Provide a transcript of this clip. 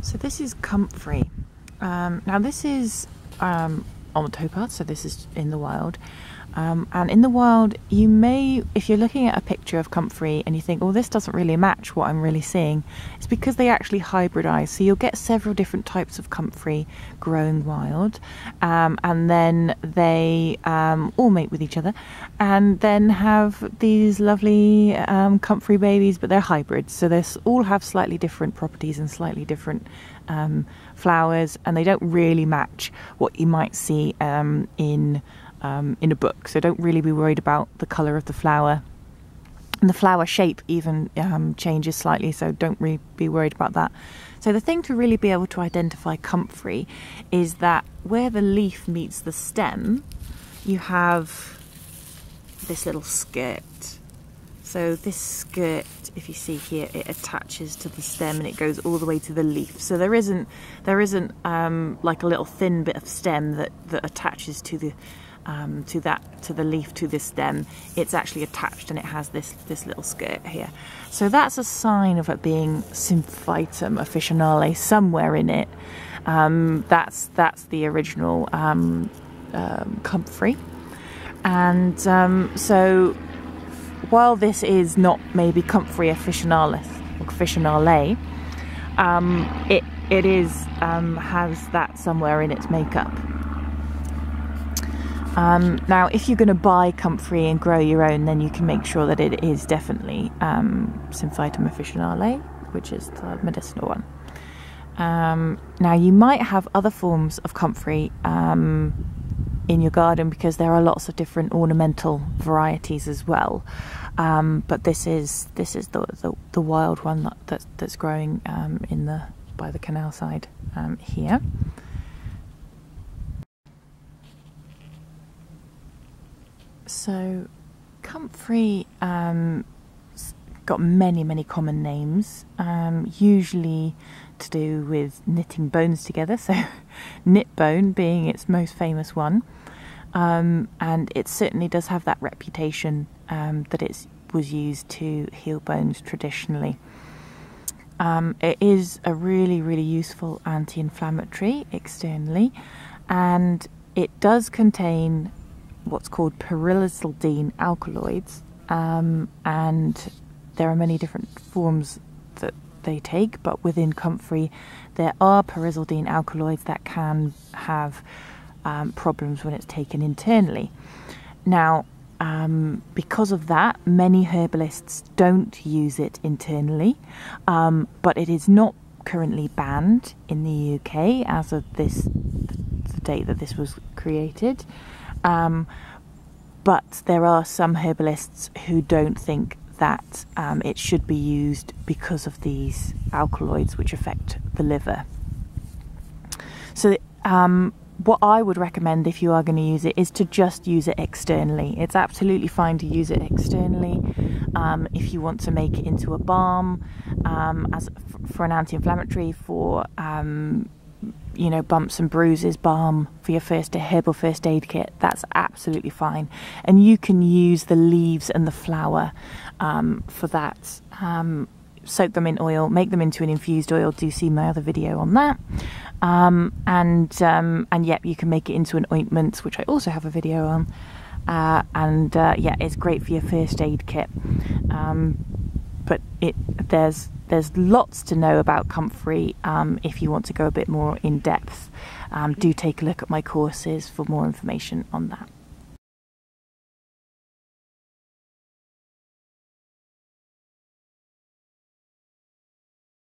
So this is comfrey. Now this is on the towpath, so this is in the wild. And in the wild, you may, if you're looking at a picture of comfrey and you think, oh, this doesn't really match what I'm really seeing, it's because they actually hybridize. So you'll get several different types of comfrey growing wild, and then they all mate with each other and then have these lovely comfrey babies, but they're hybrids. So they all have slightly different properties and slightly different flowers, and they don't really match what you might see in a book. So don't really be worried about the colour of the flower, and the flower shape even changes slightly, so don't really be worried about that. So the thing to really be able to identify comfrey is that where the leaf meets the stem, you have this little skirt. So this skirt, if you see here, it attaches to the stem and it goes all the way to the leaf. So there isn't like a little thin bit of stem that attaches to the leaf, to the stem. It's actually attached and it has this little skirt here. So that's a sign of it being Symphytum officinale somewhere in it. That's the original comfrey. And so while this is not maybe comfrey officinalis or officinale, it is has that somewhere in its makeup. Now, if you're going to buy comfrey and grow your own, then you can make sure that it is definitely Symphytum officinale, which is the medicinal one. Now, you might have other forms of comfrey in your garden because there are lots of different ornamental varieties as well. But this is the wild one that's growing by the canal side here. So comfrey got many common names, usually to do with knitting bones together, so knit bone being its most famous one, and it certainly does have that reputation that it was used to heal bones traditionally. It is a really useful anti-inflammatory externally, and it does contain what's called pyrrolizidine alkaloids, and there are many different forms that they take, but within comfrey there are pyrrolizidine alkaloids that can have problems when it's taken internally. Now, because of that, many herbalists don't use it internally, but it is not currently banned in the UK as of the date that this was created. But there are some herbalists who don't think that it should be used because of these alkaloids which affect the liver. So what I would recommend if you are going to use it is to just use it externally. It's absolutely fine to use it externally. If you want to make it into a balm for an anti-inflammatory, for you know, bumps and bruises balm, for your herbal first aid kit, that's absolutely fine. And you can use the leaves and the flower for that. Soak them in oil, make them into an infused oil. Do see my other video on that. And yep, you can make it into an ointment, which I also have a video on. Yeah, it's great for your first aid kit. But there's lots to know about comfrey. If you want to go a bit more in depth, do take a look at my courses for more information on that.